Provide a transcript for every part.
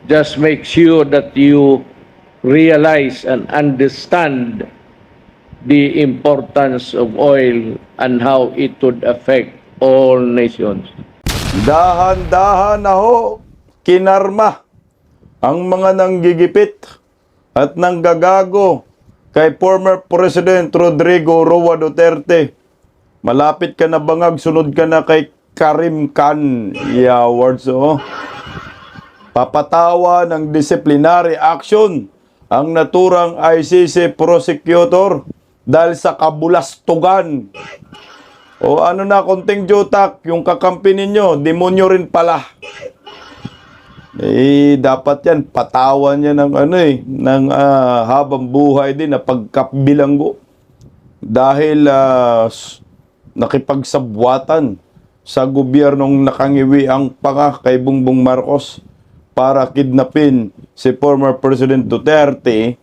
just make sure that you realize and understand the importance of oil and how it would affect all nations. Dahan-dahan na ho, kinarma ang mga nanggigipit at nanggagago kay former President Rodrigo Roa Duterte. Malapit ka na bangag, sunod ka na kay Karim Khan. Awards, oh. Papatawa ng disciplinary action ang naturang ICC prosecutor dahil sa kabulastugan. O ano na, konting jotak, yung kakampi ninyo, demonyo rin pala. Dapat yan, patawan niya ng habang buhay din na pagkabilanggo. Dahil nakipagsabwatan sa gobyernong nakangiwi ang panga kay Bongbong Marcos para kidnapin si former President Duterte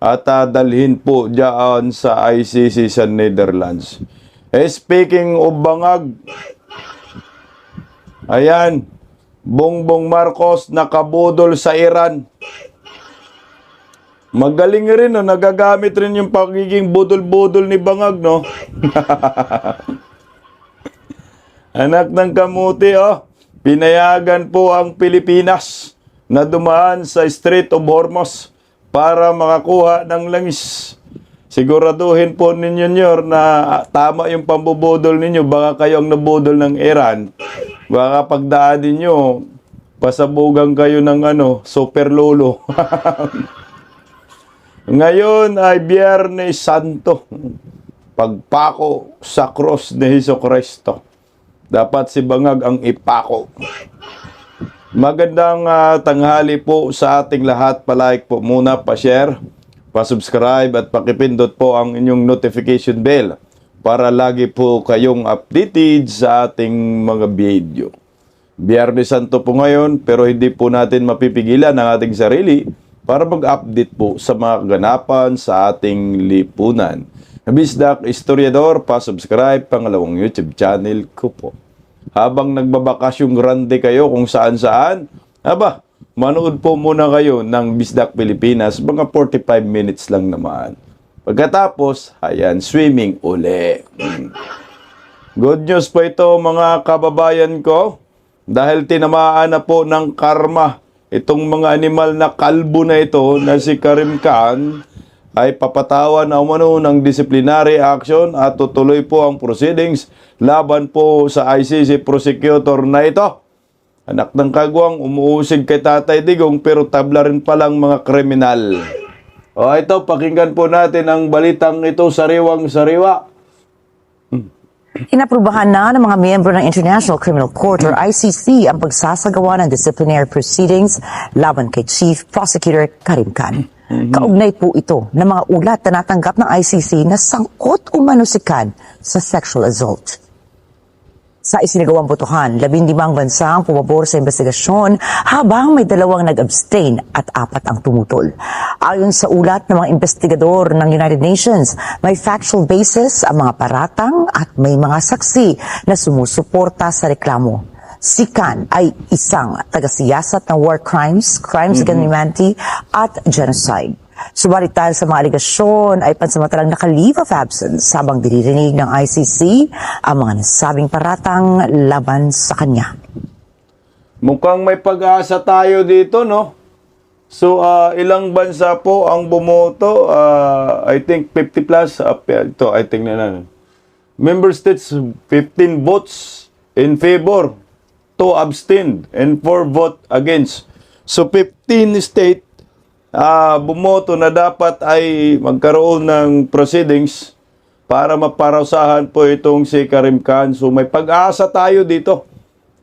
at dalhin po diyan sa ICC sa Netherlands. Speaking of bangag, ayan, Bongbong Marcos nakabudol sa Iran. Magaling rin, no? Nagagamit rin yung pagiging budol-budol ni bangag, no? Anak ng kamuti, oh. Pinayagan po ang Pilipinas na dumaan sa Strait of Hormuz para makakuha ng langis. Siguraduhin po ninyo na tama yung pambubudol ninyo. Baka kayo ang nabudol ng Iran. Baka pagdaanin nyo, pasabugan kayo ng super lolo. Ngayon ay Biyernes Santo. Pagpako sa cross ni Jesucristo. Dapat si bangag ang ipako. Magandang tanghali po sa ating lahat. Palike po muna, pa-share, pa-subscribe at pakipindot po ang inyong notification bell para lagi po kayong updated sa ating mga video. Biyernes Santo po ngayon, pero hindi po natin mapipigilan ang ating sarili para mag-update po sa mga kaganapan sa ating lipunan. Bisdak Historiador, pa-subscribe, pangalawang YouTube channel ko po. Habang nagbabakasyong grande kayo kung saan-saan, manood po muna kayo ng Bisdak Pilipinas, mga 45 minutes lang naman. Pagkatapos, ayan, swimming uli. Good news po ito mga kababayan ko, dahil tinamaan na po ng karma itong mga animal na kalbo na ito na si Karim Khan ay papatawan na umano ng disciplinary action at tutuloy po ang proceedings laban po sa ICC prosecutor na ito. Anak ng kagwang, umuusig kay Tatay Digong pero tabla rin palang mga kriminal. O ito, pakinggan po natin ang balitang ito, sariwang-sariwa. Inaprubahan na ng mga miyembro ng International Criminal Court or ICC ang pagsasagawa ng disciplinary proceedings laban kay Chief Prosecutor Karim Khan. Kaugnay po ito ng mga ulat na natanggap ng ICC na sangkot umano si Khan sa sexual assault. Sa isinagawang botohan, 15 bansa ang pumabor sa investigasyon habang may 2 nag-abstain at 4 ang tumutol. Ayon sa ulat ng mga investigador ng United Nations, may factual basis ang mga paratang at may mga saksi na sumusuporta sa reklamo. Si Khan ay isang tagasiyasat ng war crimes, crimes against humanity at genocide. Subalit dahil sa mga aligasyon ay pansamantalang naka-leave of absence habang dinirinig ng ICC ang mga nasabing paratang laban sa kanya. Mukhang may pag-asa tayo dito, no? So, ilang bansa po ang bumoto? I think 50 plus. Ito, I think na. Member states, 15 votes in favor, 2 abstained, and 4 vote against. So, 15 state bumoto na dapat ay magkaroon ng proceedings para maparusahan po itong si Karim Khan. So, may pag-asa tayo dito.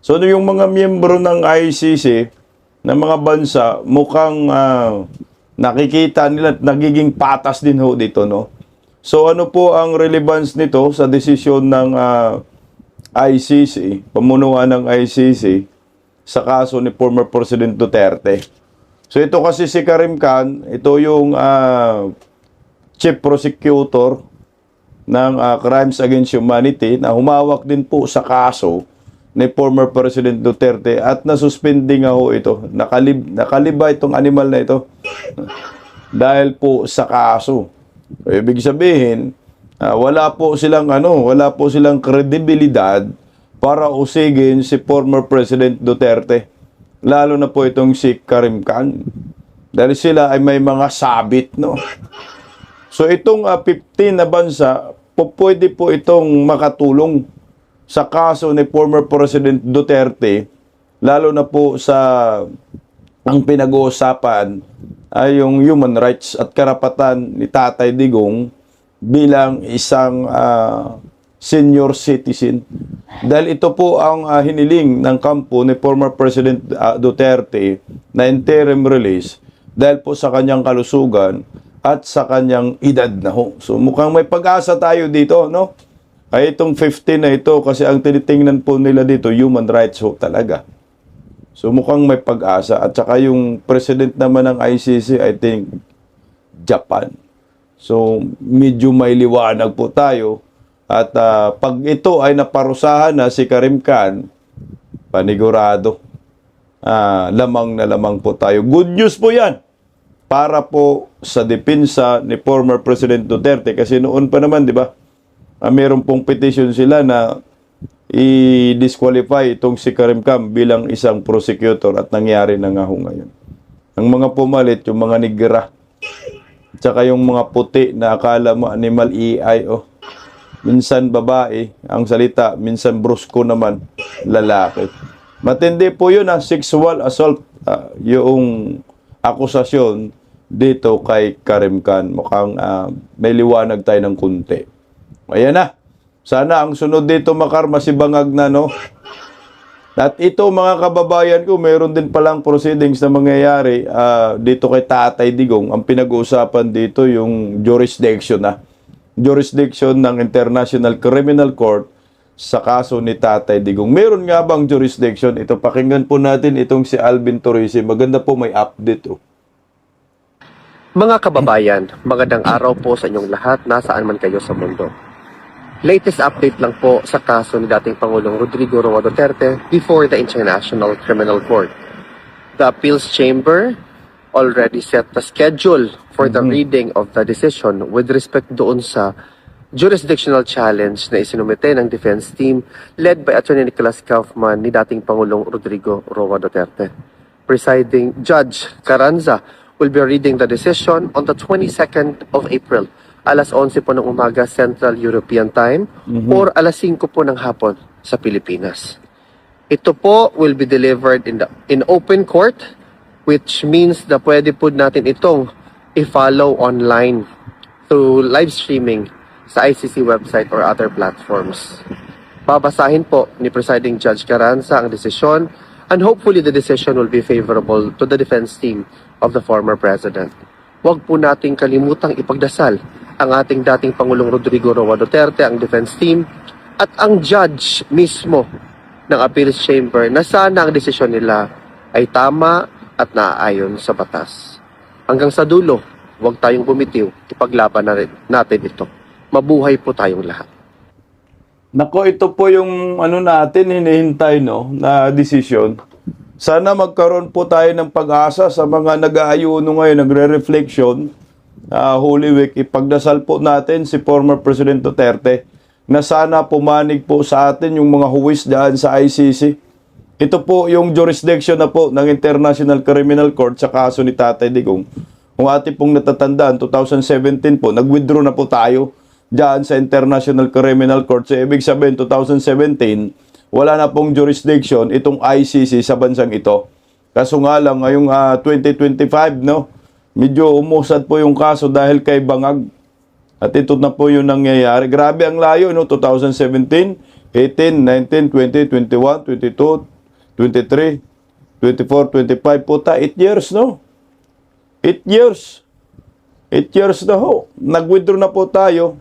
So, yung mga miyembro ng ICC na mga bansa, mukhang nakikita nila at nagiging patas din ho dito, no? So, ano po ang relevance nito sa desisyon ng ICC, pamunuan ng ICC, sa kaso ni former President Duterte? So, ito kasi si Karim Khan, ito yung chief prosecutor ng Crimes Against Humanity na humawak din po sa kaso ni former President Duterte at nasuspindi nga ho ito. Nakaliba itong animal na ito dahil po sa kaso. So, ibig sabihin, wala po silang kredibilidad para usigin si former President Duterte. Lalo na po itong si Karim Khan. Dahil sila ay may mga sabit, no? So itong 15 na bansa, pwede po itong makatulong sa kaso ni former President Duterte, lalo na po sa ang pinag-uusapan ay yung human rights at karapatan ni Tatay Digong bilang isang senior citizen. Dahil ito po ang hiniling ng kampo ni former President Duterte na interim release dahil po sa kanyang kalusugan at sa kanyang edad na ho. So mukhang may pag-asa tayo dito, no? Ay itong 15 na ito kasi ang tinitingnan po nila dito, human rights ho talaga. So mukhang may pag-asa. At saka yung president naman ng ICC, I think, Japan. So medyo may liwanag po tayo. At pag ito ay naparusahan na si Karim Khan, panigurado, lamang na lamang po tayo. Good news po yan para po sa depensa ni former President Duterte. Kasi noon pa naman, di ba, mayroon pong petition sila na i-disqualify itong si Karim Khan bilang isang prosecutor at nangyari na nga ho ngayon. Ang mga pumalit, yung mga nigra, tsaka yung mga puti na akala mo animal EI, minsan babae ang salita, minsan brusko naman lalaki. Matindi po yun, sexual assault, yung akusasyon dito kay Karim Khan. Mukhang may liwanag tayo ng kunti. Ayan na. Sana ang sunod dito, Makar, masibangag na, no? At ito, mga kababayan ko, mayroon din palang proceedings na mangyayari dito kay Tatay Digong. Ang pinag-uusapan dito, yung jurisdiction jurisdiction ng International Criminal Court sa kaso ni Tatay Digong. Meron nga bang jurisdiction? Ito, pakinggan po natin itong si Alvin Torrisi. Maganda po, may update. Mga kababayan, magandang araw po sa inyong lahat nasaan man kayo sa mundo. Latest update lang po sa kaso ni dating Pangulong Rodrigo Roa Duterte before the International Criminal Court. The Appeals Chamber already set the schedule for the reading of the decision with respect doon sa jurisdictional challenge na isinumite ng defense team led by Attorney Nicholas Kaufman ni dating Pangulong Rodrigo Roa Duterte. Presiding Judge Carranza will be reading the decision on the 22nd of April, alas 11 po ng umaga Central European Time or alas 5 po ng hapon sa Pilipinas. Ito po will be delivered in open court, which means na pwede po natin itong i-follow online through live streaming sa ICC website or other platforms. Babasahin po ni Presiding Judge Carranza ang desisyon and hopefully the decision will be favorable to the defense team of the former president. Huwag po nating kalimutang ipagdasal ang ating dating Pangulong Rodrigo Roa Duterte, ang defense team, at ang judge mismo ng Appeals Chamber na sana ang desisyon nila ay tama at naaayon sa batas. Hanggang sa dulo, huwag tayong bumitiw, ipaglaban na rin natin ito. Mabuhay po tayong lahat. Nako, ito po yung natin hinihintay, no, na desisyon. Sana magkaroon po tayo ng pag-asa sa mga nag-aayuno ngayon, nagre-reflection. Holy Week, ipagdasal po natin si former President Duterte na sana pumanig po sa atin yung mga huwis dyan sa ICC. Ito po yung jurisdiction na po ng International Criminal Court sa kaso ni Tatay Digong. Kung ating pong natatandaan, 2017 po, nag-withdraw na po tayo dyan sa International Criminal Court. So, ibig sabihin, 2017, wala na pong jurisdiction itong ICC sa bansang ito. Kaso nga lang, ngayong 2025, no, medyo umusad po yung kaso dahil kay Bangag. At ito na po yung nangyayari. Grabe ang layo, no? 2017, 18, 19, 20, 21, 22, 23, 24, 25 po ta. 8 years, no? 8 years. 8 years na ho. Nag-withdraw na po tayo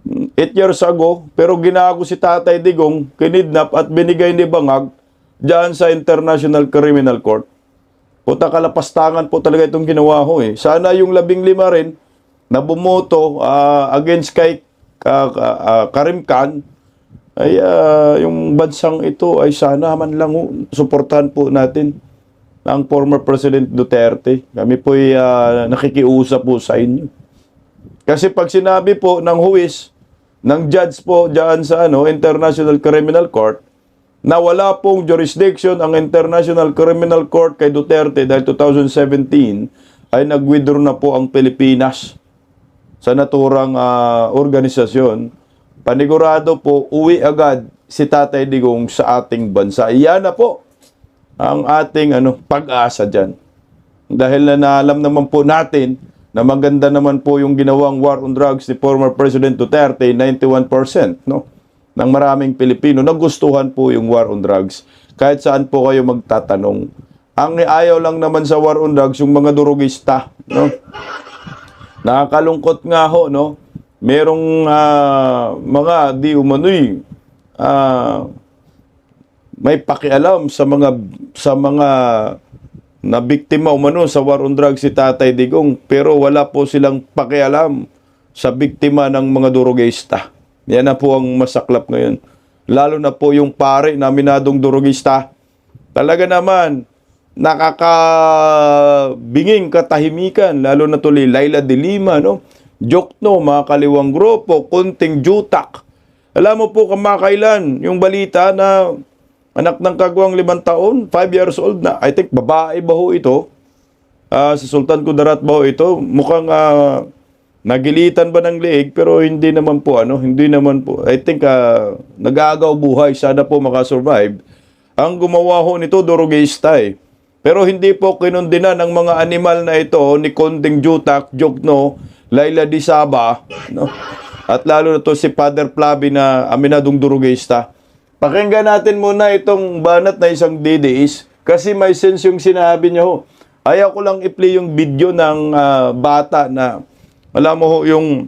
8 years ago, pero ginago si Tatay Digong, kinidnap at binigay ni Bangag dyan sa International Criminal Court. Puta, kalapastangan po talaga itong ginawa ho eh. Sana yung 15 rin na bumoto against kay Karim Khan, ay yung bansang ito ay sana man lang suportahan po natin ang former President Duterte. Kami po ay nakikiusap po sa inyo. Kasi pag sinabi po ng huwis, ng judge po dyan sa International Criminal Court, na wala pong jurisdiction ang International Criminal Court kay Duterte dahil 2017 ay nag-withdraw na po ang Pilipinas sa naturang organisasyon, panigurado po uwi agad si Tatay Digong sa ating bansa. Iyan na po ang ating pag-asa dyan. Dahil na alam naman po natin na maganda naman po yung ginawang war on drugs ni former President Duterte, 91%, no? Ng maraming Pilipino nagustuhan po yung war on drugs. Kahit saan po kayo magtatanong. Ang ayaw lang naman sa war on drugs yung mga durugista, no? Nakakalungkot nga ho, no? Merong mga di umano'y may pakialam sa mga na biktima umano sa war on drugs si Tatay Digong, pero wala po silang pakialam sa biktima ng mga durugista. Yan na po ang masaklap ngayon. Lalo na po yung pare na minadong durugista. Talaga naman, nakakabinging katahimikan, lalo na tuloy Laila de Lima, no? Jokno, mga kaliwang grupo, Kunting Jutak. Alam mo po kamakailan yung balita na anak ng kagwang 5 taon, 5 years old na, I think babae ba ho ito? Sa Sultan Kudarat ba ho ito? Mukhang nagilitan ba ng leeg, pero hindi naman po, hindi naman po. I think nag-aagaw buhay, sana po makasurvive. Ang gumawa ho nito, durugista eh. Pero hindi po kinundina ng mga animal na ito ni Kunting Jutak, Jokno, Laila Di Saba, no? At lalo na to si Father Flavi na aminadong durugista. Pakinggan natin muna itong banat na isang DDS kasi may sense yung sinabi niya ho. Ayaw ko lang i-play yung video ng bata na, alam mo ho, yung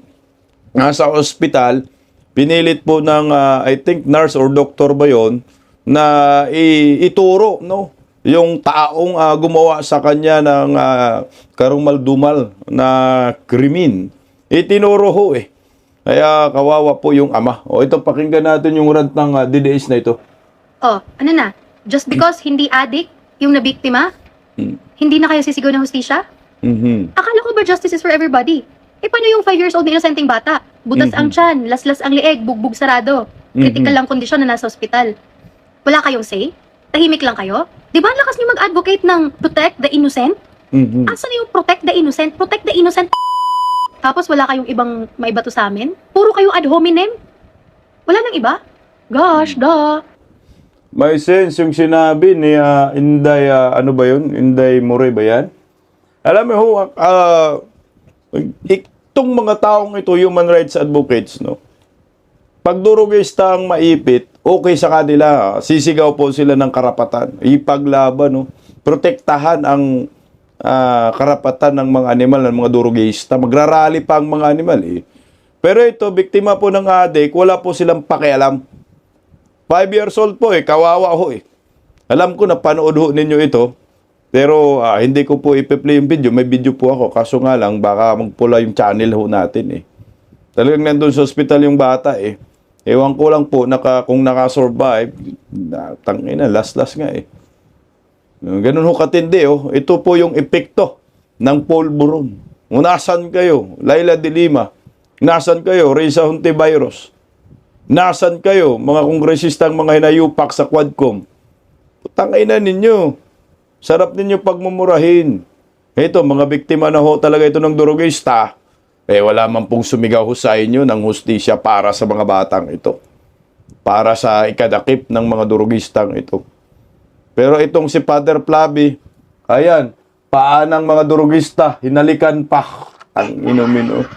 nasa ospital, pinilit po ng, I think, nurse or doctor ba yun, na ituro, no? Yung taong gumawa sa kanya ng karumal-dumal na krimen. Itinuro ho eh. Kaya kawawa po yung ama. O ito, pakinggan natin yung rant ng DDS na ito. Oh, ano na? Just because hindi addict yung nabiktima, hindi na kayo sisigaw ng hustisya? Akala ko ba justice is for everybody? Eh, paano yung 5 years old na innocenteng bata? Butas ang tiyan, laslas ang leeg, bugbog sarado. Critical lang kondisyon na nasa ospital. Wala kayong say? Tahimik lang kayo? Di ba ang lakas niyo mag-advocate ng protect the innocent? Asan na yung protect the innocent? Protect the innocent. Tapos wala kayong ibang maibato sa amin? Puro kayo ad hominem? Wala nang iba? Gosh, May sense yung sinabi ni Inday, ano ba yun? Inday More ba yan? Alam mo ho, itong mga taong ito, human rights advocates, no? Pag durugista ang maipit, okay sa kanila. Sisigaw po sila ng karapatan. Ipaglaban, no? Protektahan ang karapatan ng mga animal, ng mga durugista. Magrarally pa ang mga animal, eh. Pero ito, biktima po ng adik, wala po silang pakialam. 5 years old po, eh. Kawawa ho, eh. Alam ko na panood ho ninyo ito. Pero hindi ko po ipe-play yung video. May video po ako. Kaso nga lang, baka magpula yung channel ho natin, eh. Talagang nandun sa hospital yung bata, eh. Ewan ko lang po kung nakasurvive. Tangina, last nga, eh. Ganun ho katindi, oh. Ito po yung epekto ng polvoron. Nasan kayo? Laila de Lima. Nasan kayo? Reza Hontiveros. Nasan kayo? Mga kongresistang mga hinayupak sa Quadcom. Tangina ninyo. Sarap ninyo pagmumurahin. Ito, mga biktima na ho talaga ito ng durugista. Wala man pong sumigaw ho sa inyo ng hustisya para sa mga batang ito. Para sa ikadakip ng mga durugistang ito. Pero itong si Father Flavi, ayan, paanang mga durugista, hinalikan pa. Ang inumin, oh.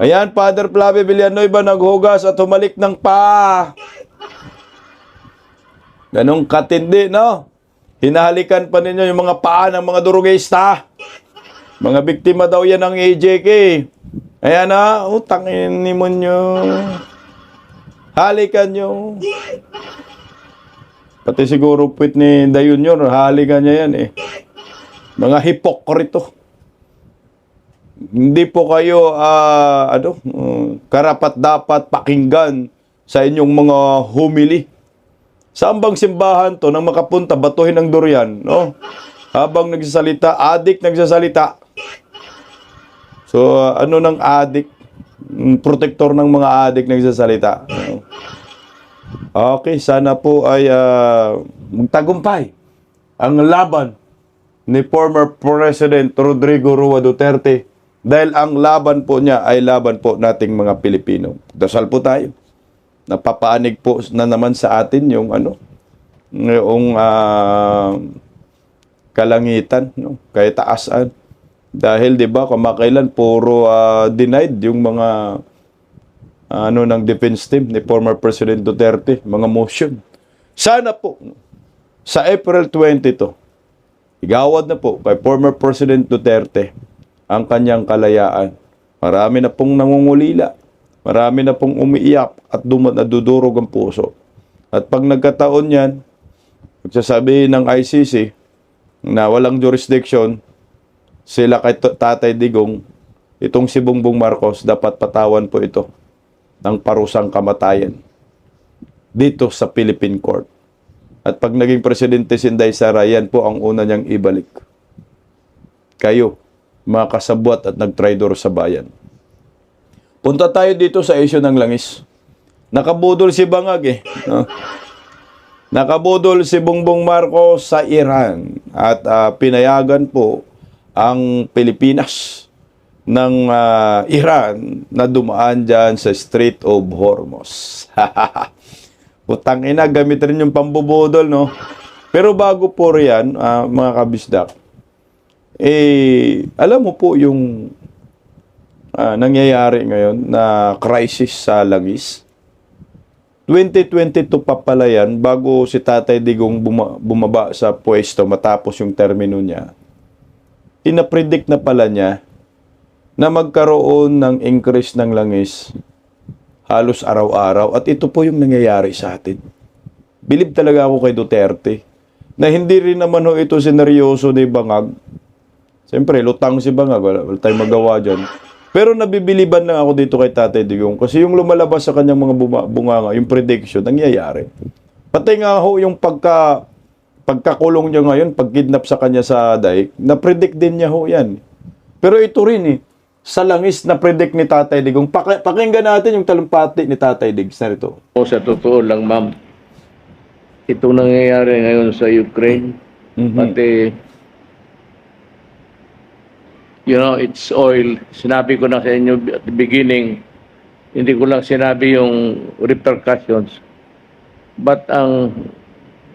Ayan, Father Flavi Villanueva naghugas at humalik ng pa. Ganong katindi, no? Hinahalikan pa ninyo yung mga paa ng mga durugista. Mga biktima daw yan ng AJK. Ayan na, utangin ni mo nyo. Halikan nyo. Pati siguro puwit ni Dayon yun, halikan niya yan eh. Mga hipokrito. Hindi po kayo, karapat dapat pakinggan sa inyong mga humili. Saan bang simbahan to nang makapunta, batuhin ng durian, no? Habang nagsasalita, adik nagsasalita. So, ano ng adik? Protector ng mga adik nagsasalita. No? Okay, sana po ay magtagumpay ang laban ni former President Rodrigo Roa Duterte dahil ang laban po niya ay laban po nating mga Pilipino. Dasal po tayo. Napapaanig po na naman sa atin yung yung kalangitan, no? Kaya taasan. Dahil 'di ba kamakailan puro denied yung mga ng defense team ni former President Duterte, mga motion. Sana po sa April 22, igawad na po kay former President Duterte ang kanyang kalayaan. Marami na pong nangungulila, marami na pong umiiyak at nadudurog ang puso. At pag nagkataon yan, magsasabi ng ICC na walang jurisdiction, sila kay Tatay Digong, itong si Bongbong Marcos, dapat patawan po ito ng parusang kamatayan dito sa Philippine Court. At pag naging presidente si Inday Sara, yan po ang una niyang ibalik. Kayo, mga kasabwat at nagtraidor sa bayan. Punta tayo dito sa issue ng langis. Nakabudol si Bangag eh. No? Nakabudol si Bongbong Marcos sa Iran at pinayagan po ang Pilipinas ng Iran na dumaan dyan sa Strait of Hormuz. Putang ina, gamit rin yung pambubudol, no? Pero bago po riyan, mga kabisdak, alam mo po yung nangyayari ngayon na crisis sa langis. 2022 pa pala yan, bago si Tatay Digong bumaba sa pwesto matapos yung termino niya. Inapredict na pala niya na magkaroon ng increase ng langis halos araw-araw. At ito po yung nangyayari sa atin. Bilib talaga ako kay Duterte na hindi rin naman ho ito sineryoso ni Bangag. Siyempre, lutang si Bangag. Wala tayong magawa dyan. Pero nabibiliban lang ako dito kay Tatay Digong kasi yung lumalabas sa kanyang mga bunganga, yung prediction, nangyayari. Pati nga ho yung pagkakulong niya ngayon, pagkidnap sa kanya sa daig, na-predict din niya ho yan. Pero ito rin sa langis na predict ni Tatay Digong. Pakinggan natin yung talumpati ni Tatay Diggs na ito. O sa totoo lang, ma'am, itong nangyayari ngayon sa Ukraine, pati, it's oil. Sinabi ko na sa inyo at the beginning, hindi ko lang sinabi yung repercussions. But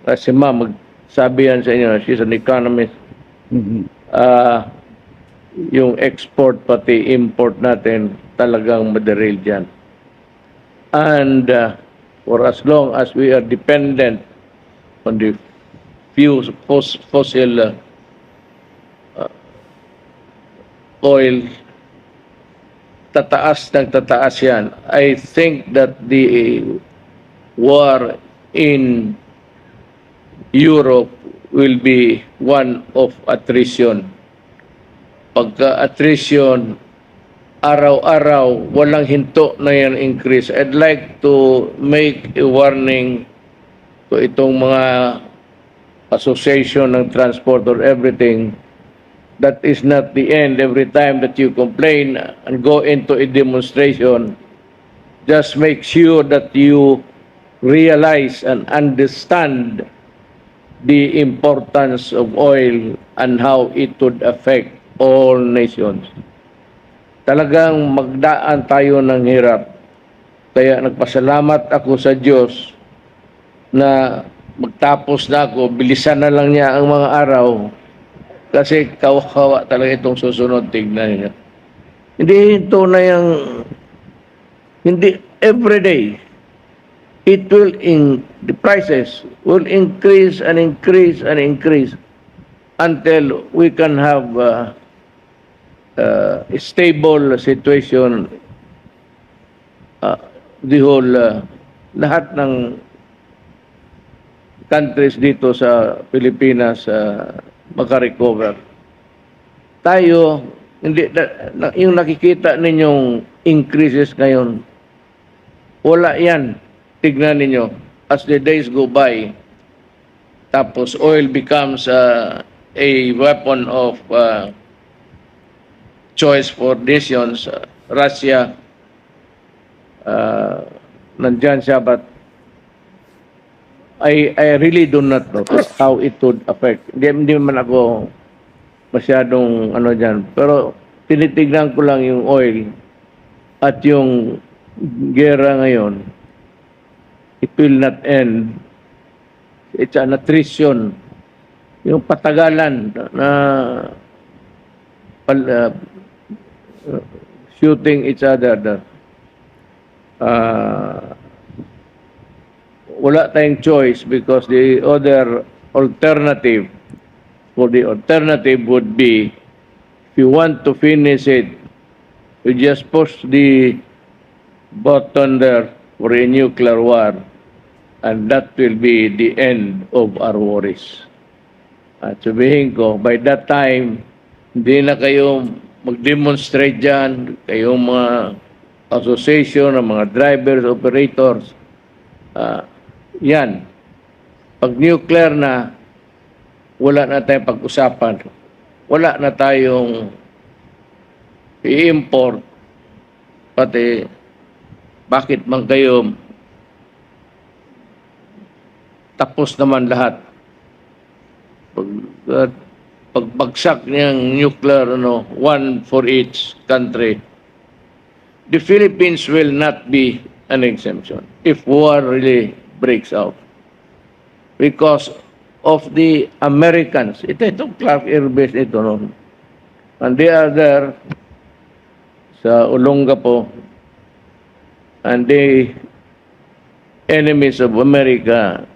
kasi ma'am, magsabi yan sa inyo, she's an economist, yung export pati import natin talagang maderail dyan. And for as long as we are dependent on the fossil oil, tataas ng tataas yan. I think that the war in Europe will be one of attrition. Pagka-attrition, araw-araw, walang hinto na yan increase. I'd like to make a warning to itong mga association ng transport or everything. That is not the end. Every time that you complain and go into a demonstration, just make sure that you realize and understand the importance of oil and how it would affect all nations. Talagang magdaan tayo ng hirap. Kaya nagpasalamat ako sa Diyos na magtapos na ako, bilisan na lang niya ang mga araw kasi kawawa talaga itong susunod, tignan niya. Hindi ito na yung, hindi everyday, the prices will increase and increase and increase until we can have a stable situation, the whole, lahat ng countries dito sa Pilipinas makarecover. Tayo, hindi, yung nakikita ninyong increases ngayon, wala yan tignan ninyo, as the days go by, tapos oil becomes a weapon of choice for nations. Russia, nandyan siya, but I really do not know how it would affect. Hindi man ako masyadong ano dyan. Pero tinitignan ko lang yung oil at yung gera ngayon. It will not end. It's an attrition. Yung patagalan na shooting each other. Wala tayong choice because the other alternative would be, if you want to finish it, you just push the button there for a nuclear war, and that will be the end of our worries. At sabihin ko, by that time, hindi na kayo mag-demonstrate dyan, kayong mga association ng mga drivers, operators. Yan. Pag nuclear na, wala na tayong pag-usapan. Wala na tayong i-import. Pati, bakit man kayo tapos naman lahat. Pagbagsak niyang nuclear, one for each country, the Philippines will not be an exemption if war really breaks out. Because of the Americans, itong Clark Air Base ito, and they are there sa Olongapo, and the enemies of America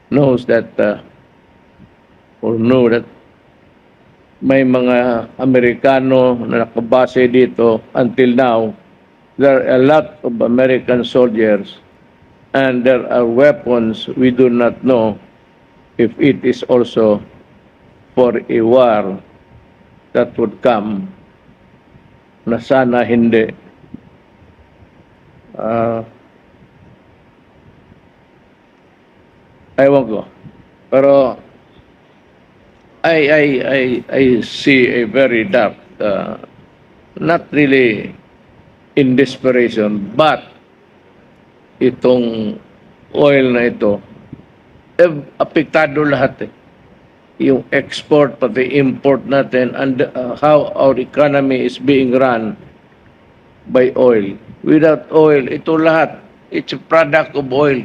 knows that or know that may mga Amerikano na nakabase dito. Until now, there are a lot of American soldiers and there are weapons we do not know if it is also for a war that would come, na sana hindi. Ewan ko. Pero I see a very dark, not really in desperation, but itong oil na ito, apektado lahat eh. Yung export, pati import natin, and how our economy is being run by oil. Without oil, ito lahat, it's a product of oil.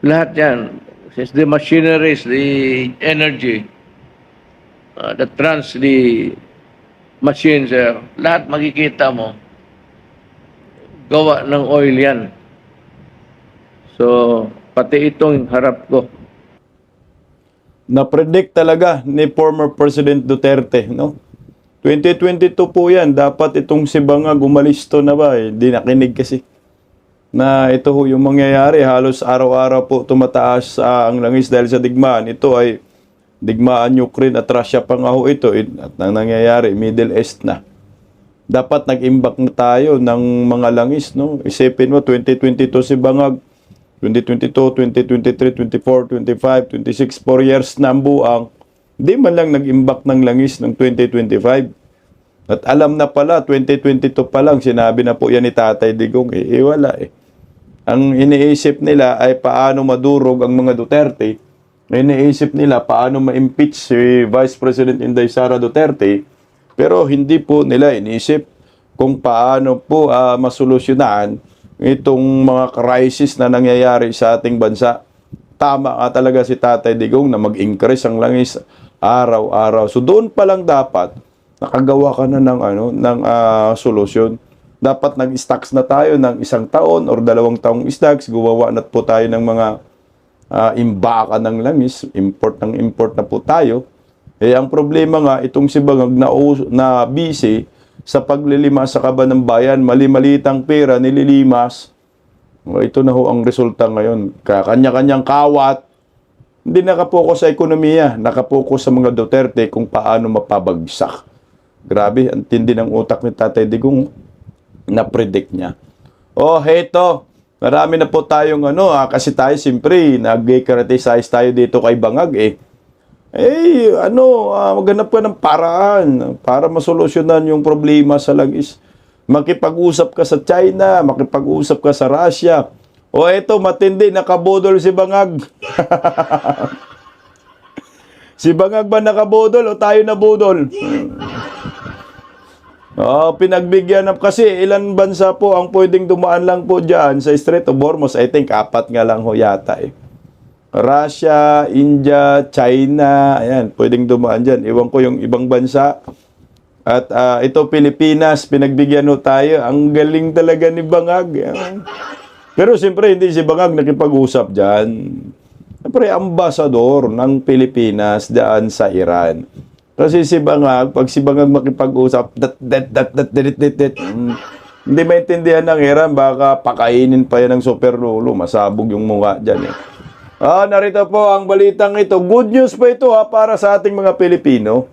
Lahat yan. Since the machineries, the energy, that runs the machines, lahat makikita mo, gawa ng oil yan. So, pati itong harap ko. Na-predict talaga ni former President Duterte, no? 2022 po yan, dapat itong si Bangag umalis to na ba? Hindi nakinig kasi. Na ito ho yung mangyayari, halos araw-araw po tumataas ang langis dahil sa digmaan. Ito ay digmaan Ukraine at Russia pa nga ho ito. At ang nangyayari, Middle East na. Dapat nag-imbak na tayo ng mga langis, no? Isipin mo, 2022 si Bangag, 2022, 2023, 24, 25, 26, 4 years na ang buang, di man lang nag-imbak ng langis ng 2025. At alam na pala, 2022 pa lang, sinabi na po yan ni Tatay Digong, wala eh. Ang iniisip nila ay paano madurog ang mga Duterte, iniisip nila paano ma-impeach si Vice President Inday Sara Duterte, pero hindi po nila iniisip kung paano po masolusyonan itong mga crisis na nangyayari sa ating bansa. Tama ka talaga si Tatay Digong na mag-increase ang langis araw-araw. So doon pa lang dapat nakagawa ka na ng solusyon. Dapat nag-stocks na tayo ng 1 taon or 2 taong stocks. Gumawa na po tayo ng mga imbaka ng langis. Import na po tayo. Ang problema nga, itong si Bangag na busy sa paglilimas sa kaban ng bayan, mali-malitang pera, nililimas. Ito na ho ang resulta ngayon. Kanya-kanyang kawat. Hindi nakapokus sa ekonomiya, nakapokus sa mga Duterte kung paano mapabagsak. Grabe, ang tindi ng utak ni Tatay Digong na-predict niya. Oh, heto, Marami na po tayong kasi tayo siyempre nag-criticize tayo dito kay Bangag maghanap ka ng paraan para masolusyonan yung problema sa langis. Makipag-usap ka sa China, makipag-usap ka sa Russia. O eto, matindi, nakabudol si Bangag. Si Bangag ba nakabudol o tayo nabudol? Pinagbigyan kasi ilan bansa po ang pwedeng dumaan lang po dyan sa Strait of Hormuz. I think 4 nga lang ho yata Russia, India, China, ayan, pwedeng dumaan dyan. Iwan ko yung ibang bansa. At ito Pilipinas, pinagbigyan ho tayo. Ang galing talaga ni Bangag. Pero siyempre hindi si Bangag nakipag-usap dyan. Siyempre ambasador ng Pilipinas dyan sa Iran. Kasi si Bangag, pag si Bangag makipag-usap, hindi maintindihan ng Iran, baka pakainin pa yan ng super lolo. Masabog yung mukha dyan narito po ang balitang ito. Good news pa ito para sa ating mga Pilipino.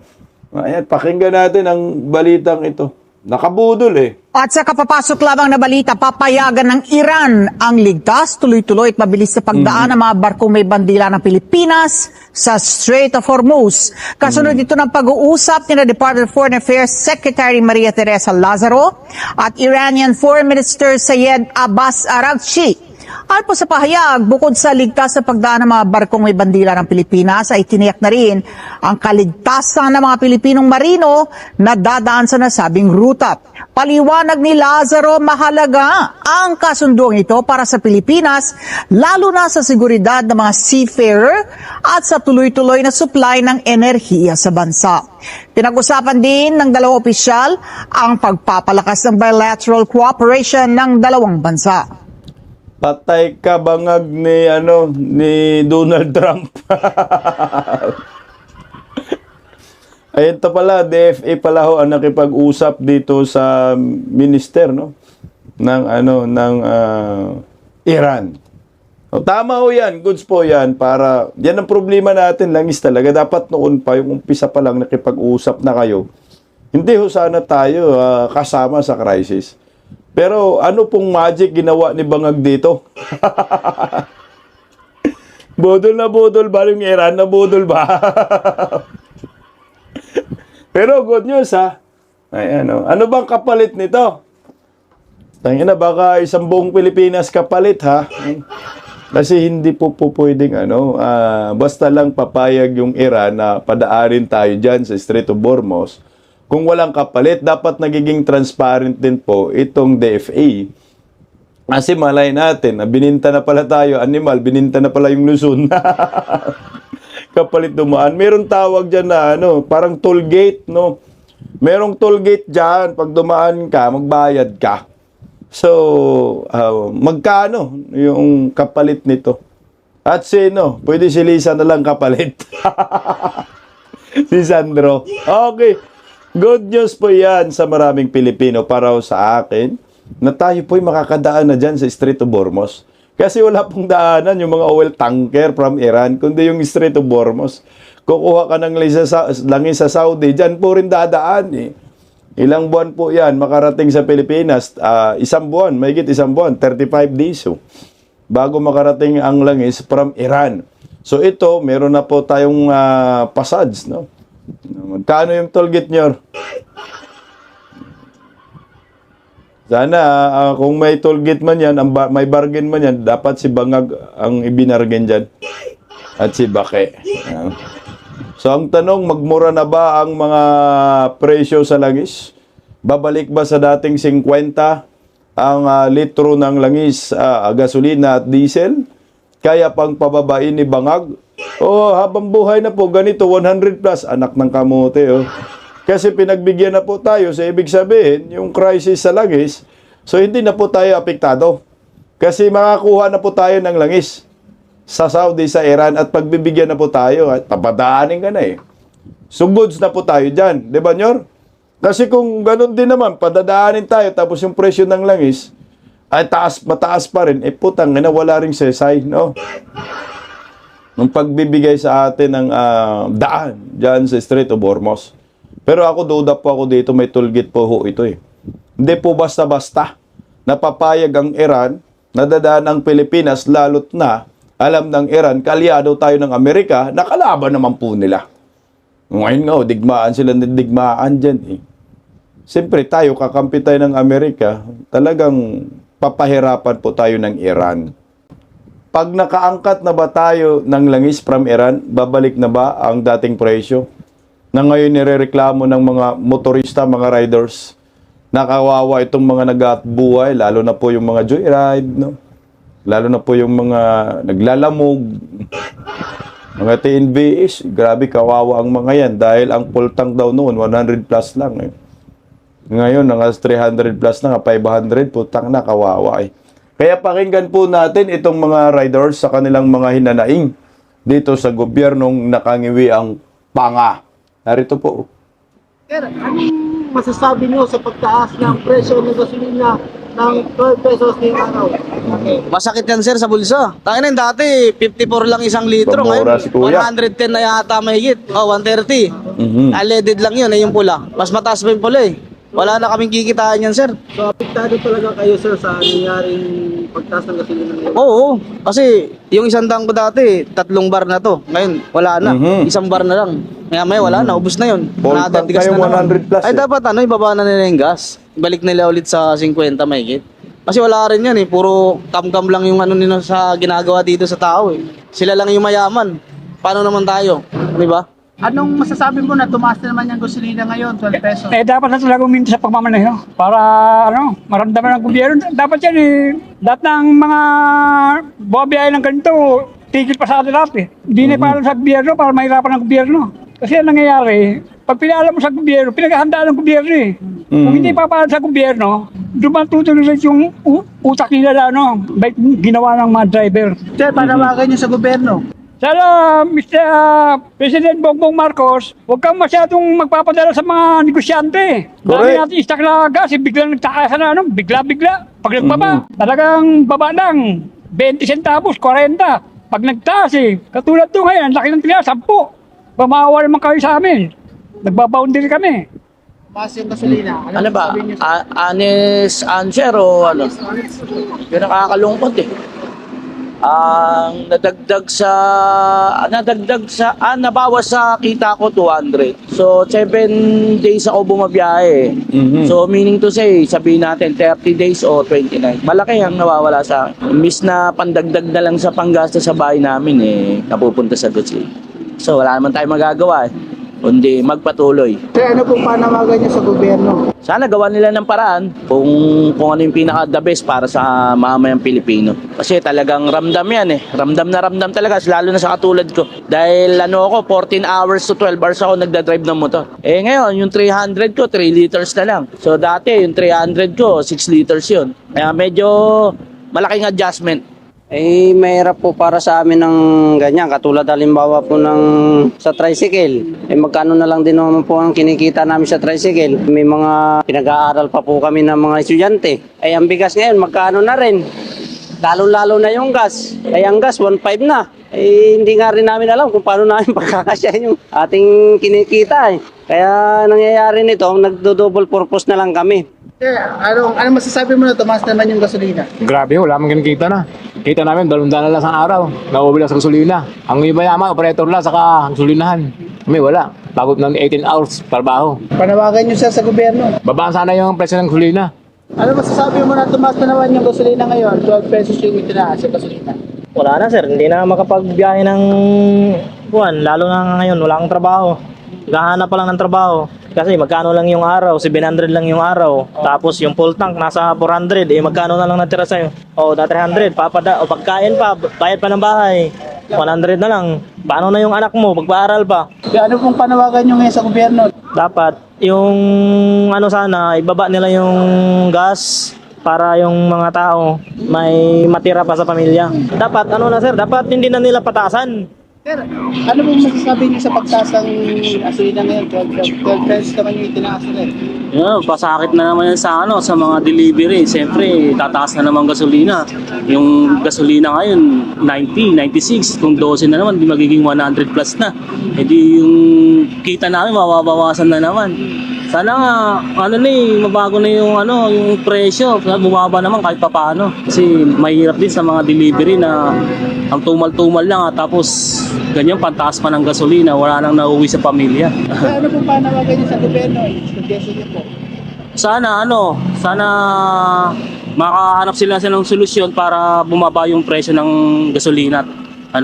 Ayan, pakinggan natin ang balitang ito. Nakabudol At sa kapapasok lamang na balita, papayagan ng Iran ang ligtas, tuloy-tuloy at mabilis sa pagdaan ng mga barkong may bandila ng Pilipinas sa Strait of Hormuz. Kasunod ito ng pag-uusap ni Department of Foreign Affairs Secretary Maria Teresa Lazaro at Iranian Foreign Minister Sayed Abbas Araghchi. At po sa pahayag, bukod sa ligtas sa pagdaan ng mga barkong may bandila ng Pilipinas, ay tiniyak na rin ang kaligtasan ng mga Pilipinong marino na dadaan sa nasabing ruta. Paliwanag ni Lazaro, mahalaga ang kasunduang ito para sa Pilipinas, lalo na sa seguridad ng mga seafarer at sa tuloy-tuloy na supply ng enerhiya sa bansa. Pinag-usapan din ng dalawang opisyal ang pagpapalakas ng bilateral cooperation ng dalawang bansa. Patay ka Bangag ni Donald Trump. Ayun to pala, DFA pala ho ang nakipag-usap dito sa minister ng Iran. Tama ho yan, goods po yan para yan ang problema natin, langis talaga. Dapat noon pa yung umpisa pa lang nakipag-usap na kayo. Hindi ho sana tayo kasama sa crisis. Pero ano pong magic ginawa ni Bangag dito? Bodol na bodol ba yung Iran na bodol ba? Pero good news Ayan, ano bang kapalit nito? Tangina, baka isang buong Pilipinas kapalit Kasi hindi po pwedeng basta lang papayag yung Iran na padaanin tayo dyan sa Strait of Hormuz. Kung walang kapalit, dapat nagiging transparent din po itong DFA. Kasi malay natin, bininta na pala tayo, animal, bininta na pala yung Luzon. Kapalit dumaan. Meron tawag dyan na parang toll gate, Merong toll gate dyan, pag dumaan ka, magbayad ka. So, magkano yung kapalit nito? At sino? Pwede si Lisa na lang kapalit. Si Sandro. Okay. Good news po yan sa maraming Pilipino para sa akin na tayo po'y makakadaan na dyan sa Strait of Hormuz. Kasi wala pong daanan yung mga oil tanker from Iran, kundi yung Strait of Hormuz. Kukuha ka ng langis sa Saudi, dyan po rin dadaan Ilang buwan po yan makarating sa Pilipinas? Isang buwan, mahigit isang buwan, 35 days bago makarating ang langis from Iran. So ito, meron na po tayong passage, Magkano yung tollgate nyo? Sana kung may tollgate man yan, may bargain man yan, dapat si Bangag ang ibinargain dyan. At si Bake. So ang tanong, magmura na ba ang mga presyo sa langis? Babalik ba sa dating 50 ang litro ng langis, gasolina at diesel? Kaya pang pababain ni Bangag? Habang buhay na po, ganito, 100 plus, anak ng kamote, Kasi pinagbigyan na po tayo, so ibig sabihin, yung crisis sa langis, so hindi na po tayo apektado. Kasi makakuha na po tayo ng langis sa Saudi, sa Iran, at pagbibigyan na po tayo, at papadaanin ka na So goods na po tayo dyan, di ba, Nyor? Kasi kung ganun din naman, padadaanin tayo, tapos yung presyo ng langis, ay mataas pa rin, putang ina, wala ring sesay, ng pagbibigay sa atin ng daan dyan sa Strait of Hormuz. Pero ako, duda po ako dito, may tollgate po ito Hindi po basta-basta napapayag ang Iran nadadaan ang Pilipinas, lalo't na alam ng Iran, kalyado tayo ng Amerika, nakalaban naman po nila. Ngayon nga, digmaan sila ng digmaan dyan eh. Siyempre tayo, kakampi tayo ng Amerika, talagang papahirapan po tayo ng Iran. Pag nakaangkat na ba tayo ng langis from Iran, babalik na ba ang dating presyo? Na ngayon nirereklamo ng mga motorista, mga riders, nakawawa itong mga nag-buhay, lalo na po yung mga joyride, no? Lalo na po yung mga naglalamog, mga TNVS, grabe kawawa ang mga yan dahil ang full tank daw noon 100 plus lang eh. Ngayon, nga 300 plus na, 500, putang na, kawawa eh. Kaya pakinggan po natin itong mga riders sa kanilang mga hinanaing dito sa gobyernong nakangiwi ang panga. Narito po. Sir, anong masasabi niyo sa pagtaas ng presyo ng gasolina ng 12 pesos ngayong araw? Masakit yan sir sa bulsa. Tangin na dati 54 lang isang litro, Pamura ngayon si kuya. 110 na yata mahigit. 130. Mhm. Leaded lang yun, yung pula. Mas mataas pa yung pula eh. Wala na kaming kikitaan yan sir. So, apektado talaga kayo, sir, sa nangyaring pagtaas ng gasolina ngayon? Oo, kasi yung isang ko dati, 3 bar na to. Ngayon, wala na. Mhm. Isang bar na lang. Maya wala na, ubos na yun. Full tank Nakadatigas kayo, na naman. 100 plus Ay eh. dapat ibaba na nila yung gas. Balik nila ulit sa 50 mahigit. Kasi wala rin yan eh, puro kam-kam lang yung nila sa ginagawa dito sa tao eh. Sila lang yung mayaman. Paano naman tayo? Di ba? Anong masasabi mo na tumaas na naman yung gasolina ngayon, 12 pesos? Dapat na talaga uminto sa pagmamaneho para maramdaman ng gobyerno. Dapat yan lahat ng mga bumabiyahe ng ganito, tigil pa sa atin lahat eh. Hindi na para sa gobyerno para mahirapan ng gobyerno. Kasi ang nangyayari, pag pinaalam mo sa gobyerno, pinaghahandaan ng gobyerno eh. Kung hindi papaalam sa gobyerno, dumatutuloy yung utak nila ginawa ng mga driver. Sir, panawagan niyo sa gobyerno. Sana, Mr. President Bongbong Marcos, huwag kang masyadong magpapadala sa mga negosyante. Dami Correct. natin stock na gas, biglang nagtaas na bigla-bigla. Pag nagbaba, talagang baba lang. 20 centavos, 40. Pag nagtaas katulad to ngayon, ang laki ng tila, 10. Pamahawa naman kayo sa amin. Nagbaboundary kami. Tumaas yung gasolina. Ano ba? masasabi niyo, sir? Honest answer o ano? Yung nakakalungkot eh. Ang nabawas sa kita ko 200. So 7 days ako bumabiyahe. So meaning to say, sabihin natin 30 days o 29. Malaki ang nawawala sa akin. Imbis na pandagdag na lang sa panggastos sa bahay namin napupunta sa gasolina. So wala naman tayong magagawa kundi magpatuloy. Sir, ano pong panawagan niyo sa gobyerno? Sana gawa nila ng paraan kung ano yung pinaka the best para sa mamayang Pilipino. Kasi talagang ramdam yan Ramdam na ramdam talaga, lalo na sa katulad ko. Dahil 14 hours to 12 hours ako nagdadrive ng motor. Ngayon, yung 300 ko, 3 liters na lang. So dati, yung 300 ko, 6 liters yun. Kaya medyo malaking adjustment. Mahirap po para sa amin ng ganyan. Katulad halimbawa po sa tricycle. Magkano na lang din naman po ang kinikita namin sa tricycle. May mga pinag-aaral pa po kami ng mga estudyante. Ang bigas ngayon, magkano na rin. Lalo-lalo na yung gas. Ang gas, 1.5 na. Hindi nga rin namin alam kung paano namin pagkakasyahin yung ating kinikita. Kaya nangyayari nito, nagdo-double purpose na lang kami. Sir, anong masasabi mo na tumaas naman yung gasolina? Grabe, wala mang kinikita na. Kita namin, 200 na lang sa araw. Nauubila sa gasolina. Ang iba yaman, operator lang, saka gasolinahan. Kami wala. Pagod ng 18 hours trabaho. Panawagan niyo, sir, sa gobyerno. Babaan sana yung presyo ng gasolina. Ano masasabi mo na tumaas na naman yung gasolina ngayon? 12 pesos yung itinaas sa gasolina. Wala na sir, hindi na makapagbiyahe ng buwan. Lalo na ngayon, wala akong trabaho. Gahanap pa lang ng trabaho. Kasi magkano lang yung araw, 700 lang yung araw. Tapos yung full tank nasa 400, magkano na lang natira sa'yo? Dati 300, pagkain pa, bayad pa ng bahay. 100 na lang. Paano na yung anak mo, pagpaaral pa? Ano pong panawagan nyo ngayon sa gobyerno? Dapat yung sana, ibaba nila yung gas para yung mga tao may matira pa sa pamilya. Dapat dapat hindi na nila patasan. Sir, ano pong masasabi niyo sa pagtaas ng gasolina ngayon? 12 pesos naman yung itinaas nila. Pasakit na naman yan sa mga delivery. Siyempre, tataas na naman gasolina. Yung gasolina ngayon, 90, 96. Kung 12 na naman, di magiging 100 plus na. Di yung kita namin, mababawasan na naman. Sana nga, mabago na yung yung presyo. Bumaba naman kahit papaano. Kasi mahirap din sa mga delivery na ang tumal-tumal lang tapos ganyan pantaas pa ng gasolina, wala nang nauwi sa pamilya. Ano po panawagan niyo sa gobyerno? Suggestion niyo po. Sana makahanap sila ng solusyon para bumaba yung presyo ng gasolina at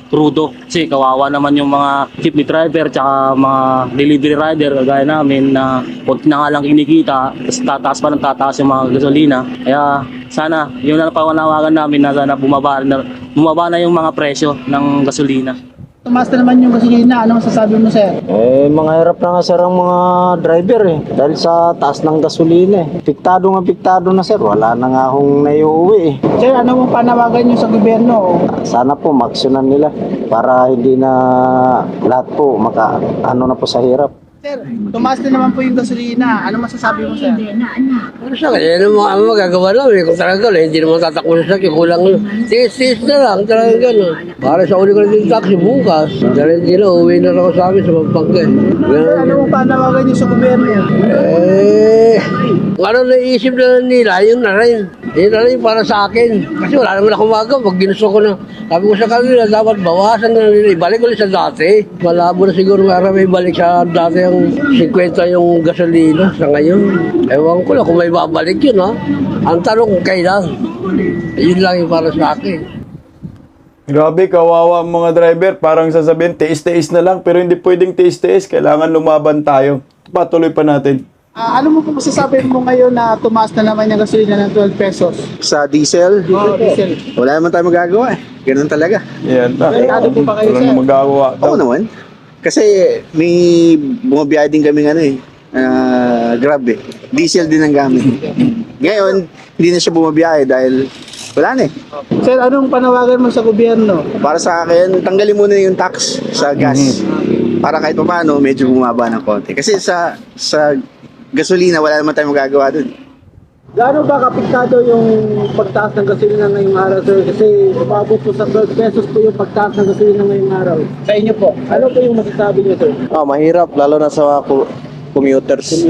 crudo. Kasi kawawa naman yung mga jeepney driver tsaka mga delivery rider gaya namin na konti na nga lang kinikita tapos tataas pa ng tataas yung mga gasolina. Kaya sana yun na panawagan namin na sana bumaba na yung mga presyo ng gasolina. Tumaas na naman yung gasolina. Ano masasabi mo, sir? Mga hirap na nga sir ang mga driver dahil sa taas ng gasolina Piktado na sir, wala na nga akong naiuwi Sir, ano mong panawagan niyo sa gobyerno? Sana po maksyonan nila para hindi na lahat po na po sa hirap. Sir, tumaas na naman po yung gasolina. Ano masasabi mo, sir? Ano sa kanya, ano magagawa namin kung talaga hindi naman tatakbo sa sakit, kulang tiis na lang, talaga gano'n. Para sa uli ko ng taxi bukas, dahil hindi na, uwi na ako sa amin sa Pampanga. Sir, ano mong panawagan niyo sa gobyerno? Ano naisip na nila, yun na rin. Yun na rin para sa akin. Kasi wala naman akong magawa. Pag ginusto ko na, sabi ko sa kanila, dapat bawasan na nila. Ibalik ulit sa dati. Malabo na siguro nga may balik sa dati ang 50 yung gasolina sa ngayon. Ewan ko lang kung may babalik yun, ha. Ang tanong kung kailan. Yun lang yung para sa akin. Grabe, kawawa ang mga driver. Parang sasabihin, tiis-tiis na lang. Pero hindi pwedeng tiis-tiis. Kailangan lumaban tayo. Patuloy pa natin. Ano mo po masasabi mo ngayon na tumaas na naman yung gasolina ng 12 pesos? Sa diesel, Diesel. wala naman tayo magagawa eh. Ganun talaga. Yan na. Ano po ba kayo, Walang sir? magagawa. Oo naman. Kasi may bumabiyahe din kami Grab eh. Diesel din ang gamit. Ngayon, hindi na siya bumabiyahe dahil wala na eh. Sir, anong panawagan mo sa gobyerno? Para sa akin, tanggalin muna yung tax sa gas. Para kahit paano, medyo bumaba ng konti. Kasi sa gasolina, wala naman tayong magagawa dun. Gaano ba kapiktado yung pagtaas ng gasolina ngayong araw, sir? Kasi umabot po sa 12 pesos po yung pagtaas ng gasolina ngayong araw. Sa inyo po, ano po yung masasabi niyo, sir? Mahirap lalo na sa commuters.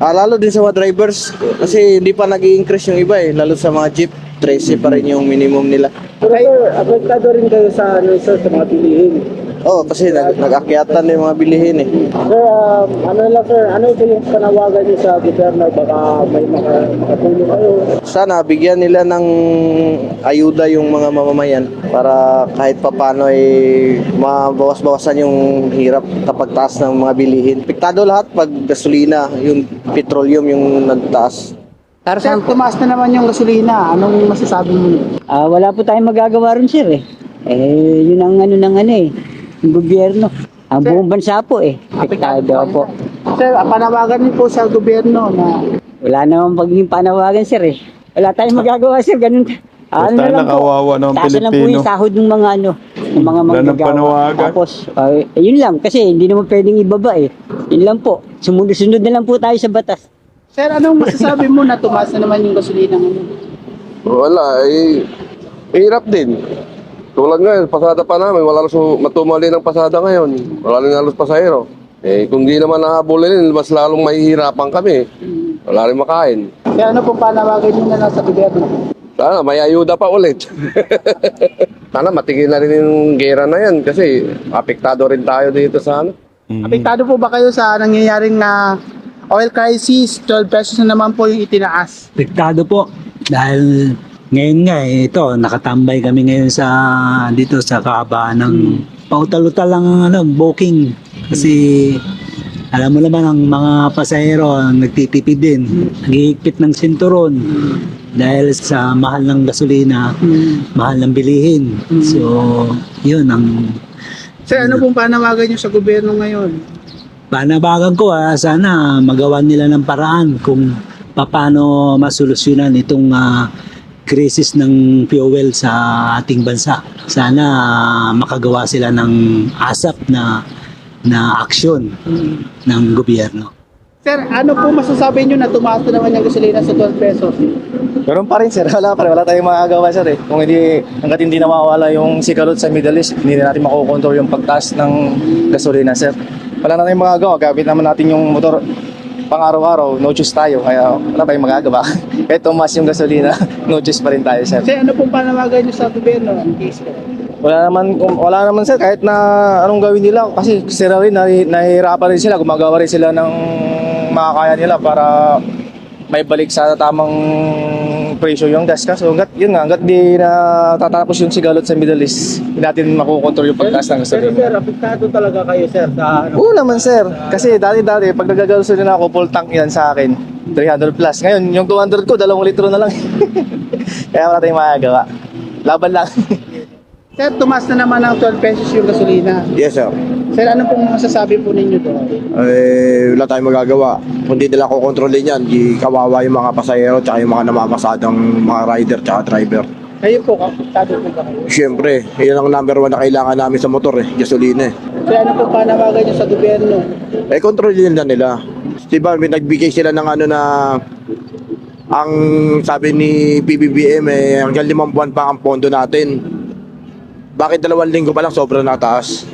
Lalo din sa mga drivers kasi hindi pa nag-i-increase yung iba lalo sa mga jeep 13 pa rin yung minimum nila. Pero sir, apektado rin kayo sa, sir, sa mga bilihin. Kasi nag-akyatan yung mga bilihin Sir, ano ba yung panawagan niyo sa gobyerno? Baka may makatulong kayo. Sana bigyan nila ng ayuda yung mga mamamayan para kahit papano mabawas-bawasan yung hirap kapag taas ng mga bilihin. Piktado lahat pag gasolina, yung petroleum yung nagtaas. Sir, tumaas na naman yung gasolina. Anong masasabi mo? Wala po tayong magagawa rin sir yun ang yung gobyerno. Ang buong bansa po Piktado po. Sir, panawagan niyo po sa gobyerno na Wala namang pagiging panawagan sir Wala tayong magagawa sir, ganun. Basta na lang po. kawawa ng Taas na lang po Pilipino. yung sahod ng mga ng mga Wala nang manggagawa. panawagan. Tapos, yun lang kasi hindi naman pwedeng ibaba Yun lang po. Sumunod-sunod na lang po tayo sa batas. Sir, anong masasabi mo na tumaas na naman yung gasolina ngayon? Wala, hirap din. Tulad ngayon, pasada pa namin, wala matumali ng pasada ngayon. Wala rin halos pasahero. Kung di naman nahabulin, mas lalong mahihirapan kami. Wala rin makain. Kaya ano pong panawagan niyo na sa gobyerno? Sana may ayuda pa ulit. Sana matigil na rin yung gera na yan kasi apektado rin tayo dito sa Apektado po ba kayo sa nangyayaring oil crisis? 12 pesos na naman po yung itinaas. Apektado po dahil ngayon nga ito nakatambay kami ngayon dito sa kahabaan ng pautal-utal lang booking kasi alam mo naman ang mga pasahero nagtitipid din, naghihigpit ng sinturon dahil sa mahal ng gasolina, mahal ng bilihin. So yun ang Sir, ano pong panawagan niyo sa gobyerno ngayon? panabagan ko sana magawa nila ng paraan kung paano masolusyonan itong krisis ng fuel sa ating bansa. Sana makagawa sila ng ASAP na aksyon ng gobyerno. Sir, ano po masasabi niyo na tumaas na naman yung gasolina sa 12 pesos? Ganun pa rin sir, wala tayong magagawa sir Kung hanggat hindi na mawawala yung sikarot sa Middle East, hindi na natin makokontrol yung pagtaas ng gasolina sir. wala na tayong magagawa. Gamit naman natin yung motor pang araw-araw, no choice tayo. Kaya wala tayong magagawa. Kahit tumas yung gasolina, no choice pa rin tayo, sir. Kasi ano pong panawagan niyo sa gobyerno in case ko? Wala naman sir, kahit na anong gawin nila. Kasi sila rin, nahihirapan rin sila. Gumagawa rin sila ng makakaya nila para may balik sa tamang presyo yung gas. Kaso hanggat di na tatapos yung sigalot sa Middle East, hindi natin makukontrol yung pagtaas ng Pero gasolina. sir, apektado talaga kayo sir sa ano? Oo naman sir, kasi dati pag nagagasolina ako, full tank yan sa akin, 300 plus. Ngayon, yung 200 ko, 2 litro na lang. Kaya wala tayong magagawa. Laban lang. Sir, tumas na naman ng 12 pesos yung gasolina. Yes, sir. Sir, ano pong masasabi po ninyo doon? Wala tayong magagawa. Kung di nila kukontrolin yan, di kawawa yung mga pasahero tsaka yung mga namamasadang mga rider tsaka driver. Kayo po, apektado po ba kayo? Siyempre, yun ang number 1 na kailangan namin sa motor gasolina Sir, ano pong panawagan niyo sa gobyerno? kontrolin na nila. Diba, may nagbigay sila ng ano na ang sabi ni PBBM hanggang 5 buwan pa ang pondo natin. Bakit 2 linggo pa lang sobrang nataas?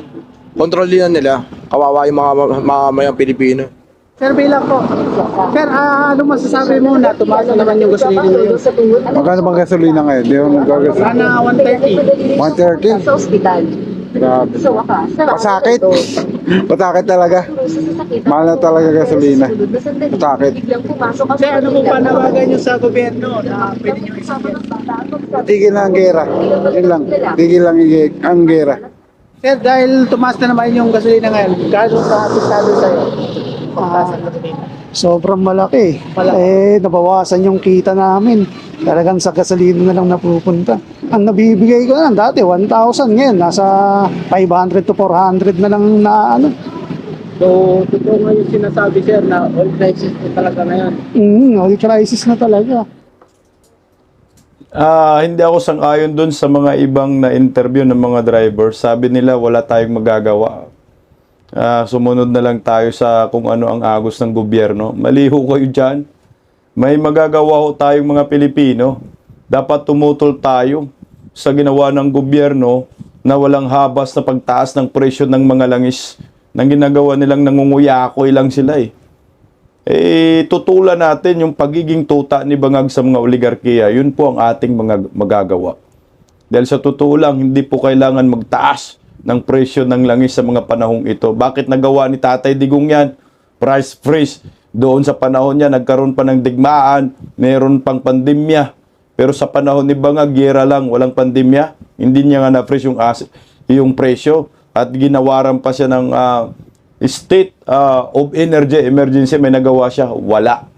Kontrolin na nila. Kawawa yung mga mamamayang Pilipino. Sir, bilang po. Sir, ano masasabi mo na tumaas na naman yung gasolina ngayon? Magkano bang gasolina ngayon? Di yung gagasolina. Sana 130. 130? Sa ospital. Grabe. Sa wakas. Masakit. Masakit talaga. Mahal na talaga gasolina. Masakit. Sir, ano pong panawagan niyo sa gobyerno na pwede niyo isipin? Tigil na ang gera. Yun lang. Tigil lang ang gera. Sir, dahil tumaas na naman yung gasolina ngayon, gano'n ka apektado sa'yo? Pagtaas ng gasolina. Sobrang malaki. Nabawasan yung kita namin. Talagang sa gasolina na lang napupunta. Ang nabibigay ko na dati 1,000, ngayon nasa 500 to 400 na lang na ano. So, totoo nga yung sinasabi sir na oil crisis po talaga ngayon. Oil crisis na talaga. Hindi ako sang-ayon dun sa mga ibang na-interview ng mga driver. Sabi nila wala tayong magagawa. Sumunod na lang tayo sa kung ano ang agos ng gobyerno. Maliho kayo dyan. May magagawa ho tayong mga Pilipino. Dapat tumutol tayo sa ginawa ng gobyerno na walang habas na pagtaas ng presyo ng mga langis. Nang ginagawa nilang nangunguyakoy lang sila tutulan natin yung pagiging tuta ni Bangag sa mga oligarkiya. Yun po ang ating mga magagawa. Dahil sa totoo lang, hindi po kailangan magtaas ng presyo ng langis sa mga panahong ito. Bakit nagawa ni Tatay Digong yan? Price freeze. Doon sa panahon niya, nagkaroon pa ng digmaan, meron pang pandemya. Pero sa panahon ni Bangag, gera lang, walang pandemya. Hindi niya nga na-freeze yung presyo. At ginawaran pa siya ng state of energy emergency, may nagawa siya, wala.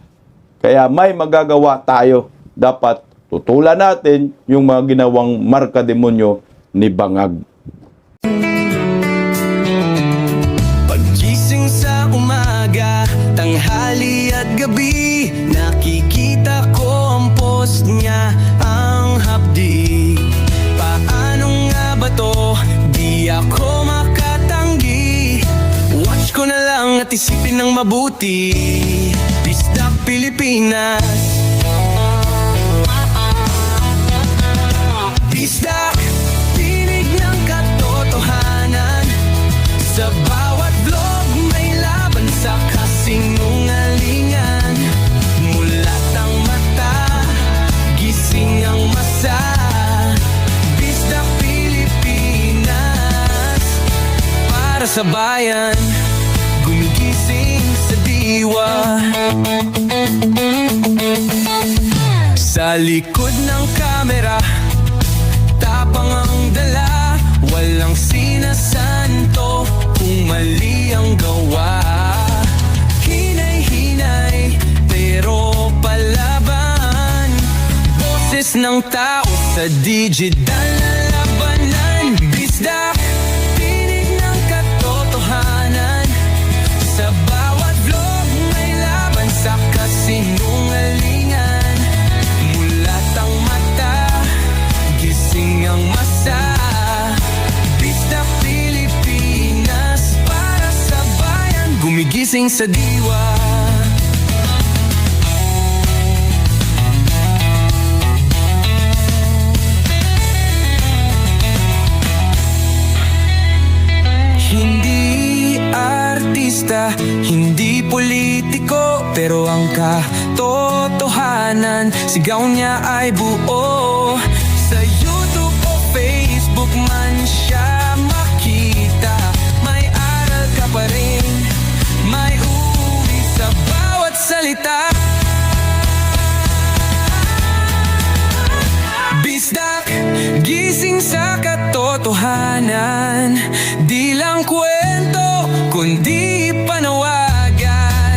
Kaya may magagawa tayo. Dapat tutulan natin yung mga ginawang marka demonyo ni Bangag. Paggising sa umaga, tanghali at gabi, nakikita ko ang post niya, ang hapdi. Paano nga ba to? Di ako makatanggi. Watch ko na lang at isipin ng mabuti. Bisdak Pilipinas. Bisdak, tinig ng katotohanan. Sa bawat vlog may laban sa kasinungalingan. Mulat ang mata, gising ang masa. Bisdak Pilipinas. Para sa bayan, gumigising sa diwa. Sa likod ng kamera, tapang ang dala, walang sinasanto kung mali ang gawa. Hinay-hinay, pero palaban. Boses ng tao sa digital na labanan. Bisdak, tinig ng katotohanan. Sa bawat vlog may laban sa kasinungalingan. Mulat ang mata, gising ang masa. Bisdak Pilipinas, para sa bayan, gumigising sa diwa. Hindi artista ka, hindi politiko, pero ang katotohanan, sigaw niya ay buo. Sa YouTube o Facebook man siya makita, may aral ka pa rin, may uri sa bawat salita. Bisdak, gising sa katotohanan, di lang kwento, kundi panawagan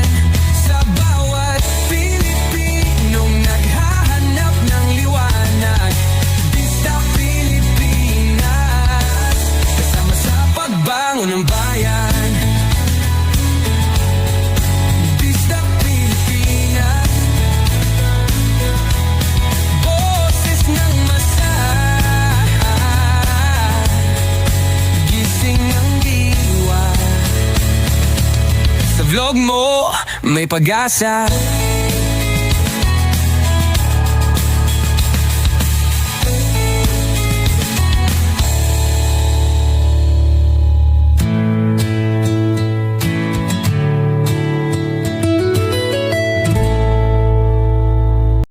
sa bawat Pilipinong naghahanap ng liwanag. Bisdak Pilipinas, kasama sa pagbangon ng bayan. Bisdak Pilipinas, boses ng masa, gising ang diwa. Sa vlog mo, may pag-asa.